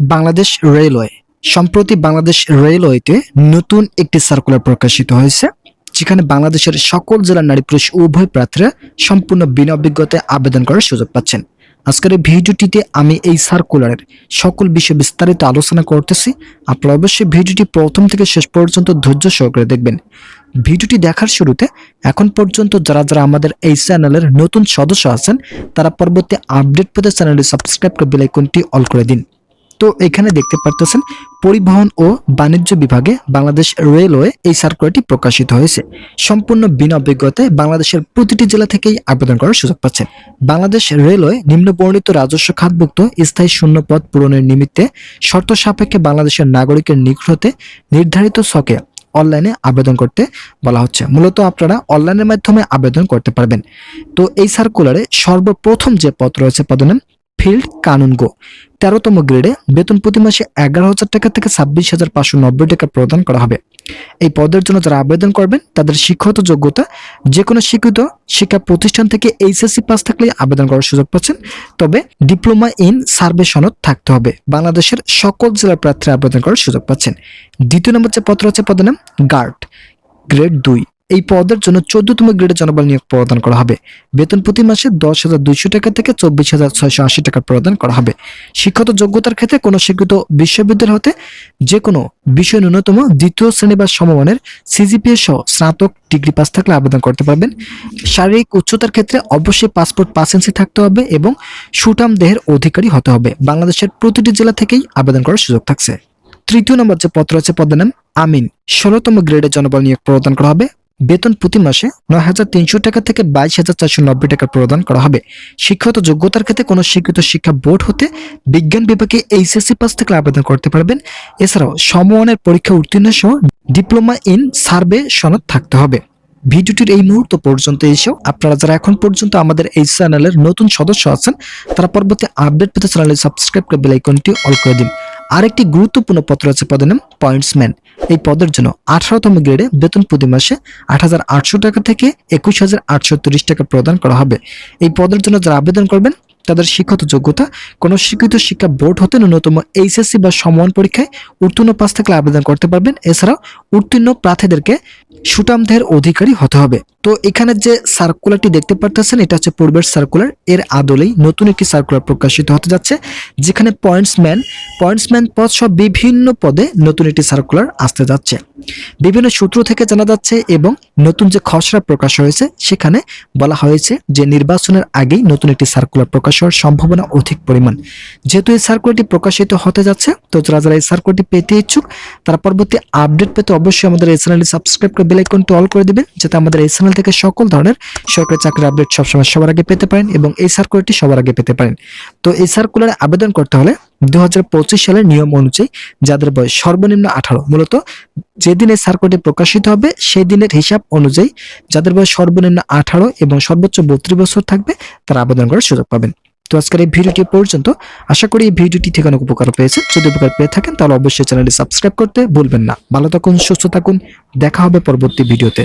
Bangladesh railway সম্প্রতি বাংলাদেশ রেলওয়েতে নতুন একটি সার্কুলার প্রকাশিত হয়েছে, যেখানে বাংলাদেশের সকল জেলার নারী পুরুষ উভয় প্রার্থীরা সম্পূর্ণ বিনা অভিজ্ঞতায় আবেদন করার সুযোগ পাচ্ছেন। আজকের এই ভিডিওটিতে আমি এই সার্কুলারের সকল বিষয়ে বিস্তারিত আলোচনা করতেছি। আপনারা অবশ্যই ভিডিওটি প্রথম থেকে শেষ পর্যন্ত ধৈর্য সহকারে দেখবেন। ভিডিওটি দেখার শুরুতে এখন পর্যন্ত যারা যারা আমাদের এই চ্যানেলের নতুন সদস্য আছেন তারা পরবর্তী আপডেট পেতে চ্যানেলটি সাবস্ক্রাইব করে বেল আইকনটি অল করে দিন। তো এখানে দেখতে পারতেছেন পরিবহন ও বাণিজ্য বিভাগে বাংলাদেশ রেলওয়ে এই সার্কুলারটি প্রকাশিত হয়েছে। সম্পূর্ণ বিনা অভিজ্ঞতায় বাংলাদেশের প্রতিটি জেলা থেকেই আবেদন করার সুযোগ পাচ্ছেন। বাংলাদেশ রেলওয়ে নিম্নবর্ণিত রাজস্ব খাতভুক্ত স্থায়ী শূন্য পদ পূরণের নিমিত্তে শর্ত সাপেক্ষে বাংলাদেশের নাগরিকের নিকট হতে নির্ধারিত ছকে অনলাইনে আবেদন করতে বলা হচ্ছে। মূলত আপনারা অনলাইনের মাধ্যমে আবেদন করতে পারবেন। তো এই সার্কুলারে সর্বপ্রথম যে পদ রয়েছে পদনাম ফিল্ড কানুনগো 13তম গ্রেডে বেতন প্রতি মাসে 11,000 টাকা থেকে 26,590 টাকা প্রদান করা হবে। এই পদের জন্য যারা আবেদন করবেন তাদের শিক্ষাগত যোগ্যতা যে কোনো স্বীকৃত শিক্ষা প্রতিষ্ঠান থেকে এইচএসসি পাস থাকলে আবেদন করার সুযোগ পাচ্ছেন। তবে ডিপ্লোমা ইন সার্ভে সনদ থাকতে হবে। বাংলাদেশের সকল জেলার প্রার্থীরা আবেদন করার সুযোগ পাচ্ছেন। দ্বিতীয় নম্বর যে পদ রয়েছে পদের নাম গার্ড গ্রেড 2। এই পদের জন্য 14তম গ্রেডে জনবল নিয়োগ প্রদান করা হবে। বেতন প্রতি মাসে 10,200 টাকা থেকে 24,680 টাকা প্রদান করা হবে। শিক্ষাগত যোগ্যতার ক্ষেত্রে কোনো স্বীকৃত বিশ্ববিদ্যালয় হতে যে কোনো বিষয় ন্যূনতম দ্বিতীয় শ্রেণী বা সমমানের সিজিপিএ সহ স্নাতক ডিগ্রি পাস থাকলে আবেদন করতে পারবেন। শারীরিক উচ্চতার ক্ষেত্রে অবশ্যই পাসপোর্ট 5 ইঞ্চি থাকতে হবে এবং সুঠাম দেহের অধিকারী হতে হবে। বাংলাদেশের প্রতিটি জেলা থেকেই আবেদন করার সুযোগ থাকছে। তৃতীয় নম্বর যে পদ রয়েছে পদের নাম আমিন 16তম গ্রেডে জনবল নিয়োগ প্রদান করা হবে। বেতন প্রতি মাসে 9,300 টাকা থেকে 22,490 টাকা প্রদান করা হবে। শিক্ষাগত যোগ্যতার ক্ষেত্রে কোনো স্বীকৃত শিক্ষা বোর্ড হতে বিজ্ঞান বিভাগে এইচএসসি পাস থেকে আবেদন করতে পারবেন। এছাড়াও সমমানের পরীক্ষা উত্তীর্ণ সহ ডিপ্লোমা ইন সার্ভে সনদ থাকতে হবে। ভিডিওটির এই মুহূর্ত পর্যন্ত এসেও আপনারা যারা এখন পর্যন্ত আমাদের এই চ্যানেলের নতুন সদস্য আছেন তারা পরবর্তী আপডেট পেতে চ্যানেলটি সাবস্ক্রাইব করে বেল আইকনটি অল করে দিন। আরেকটি গুরুত্বপূর্ণ পদ রয়েছে পদের নাম পয়েন্টসম্যান। এই পদের জন্য 18তম গ্রেডে বেতন প্রতি মাসে 8,800 টাকা থেকে 21,830 টাকা প্রদান করা হবে। এই পদের জন্য যারা আবেদন করবেন তাদের শিক্ষাগত যোগ্যতা কোনো স্বীকৃত শিক্ষা বোর্ড হতে ন্যূনতম এইচএসসি বা সমমান পরীক্ষায় উত্তীর্ণ পাস থাকলে আবেদন করতে পারবেন। এছাড়াও উত্তীর্ণ প্রার্থীদেরকে সুঠাম দেহের অধিকারী হতে হবে। তো এখানে যে সার্কুলারটি দেখতে পারতেছেন এটা হচ্ছে পূর্বের সার্কুলার, এর আদলেই নতুন একটি সার্কুলার প্রকাশিত হতে যাচ্ছে, যেখানে পয়েন্টসম্যান পদ সহ বিভিন্ন পদে নতুন একটি সার্কুলার আসতে যাচ্ছে। বিভিন্ন সূত্র থেকে জানা যাচ্ছে এবং নতুন যে খসড়া প্রকাশ হয়েছে সেখানে বলা হয়েছে যে নির্বাচনের আগেই নতুন একটি সার্কুলার প্রকাশ হওয়ার সম্ভাবনা অধিক পরিমাণ। যেহেতু এই সার্কুলারটি প্রকাশিত হতে যাচ্ছে, তো যারা যারা এই সার্কুলারটি পেতে ইচ্ছুক তারা পরবর্তী আপডেট পেতে অবশ্যই আমাদের এই চ্যানেলটি সাবস্ক্রাইব করে বেল আইকনটি অল করে দিবেন, যাতে আমাদের এই চ্যানেল থেকে সকল ধরনের সরকারি চাকরির আপডেট সবসময় সবার আগে পেতে পারেন এবং এই সার্কুলারটি সবার আগে পেতে পারেন। তো এই সার্কুলারে আবেদন করতে হলে 2025 সালের নিয়ম অনুযায়ী যাদের বয়স সর্বনিম্ন 18, মূলত যেদিন এই সার্কুলারটি প্রকাশিত হবে সেই দিনের হিসাব অনুযায়ী যাদের বয়স সর্বনিম্ন 18 এবং সর্বোচ্চ 32 বছর থাকবে তারা আবেদন করার সুযোগ পাবেন। তো আজকের এই ভিডিওটি পর্যন্ত। আশা করি এই ভিডিওটি থেকে অনেক উপকার পেয়েছেন। যদি উপকার পেয়ে থাকেন তাহলে অবশ্যই চ্যানেলটি সাবস্ক্রাইব করতে ভুলবেন না। ভালো থাকুন, সুস্থ থাকুন, দেখা হবে পরবর্তী ভিডিওতে।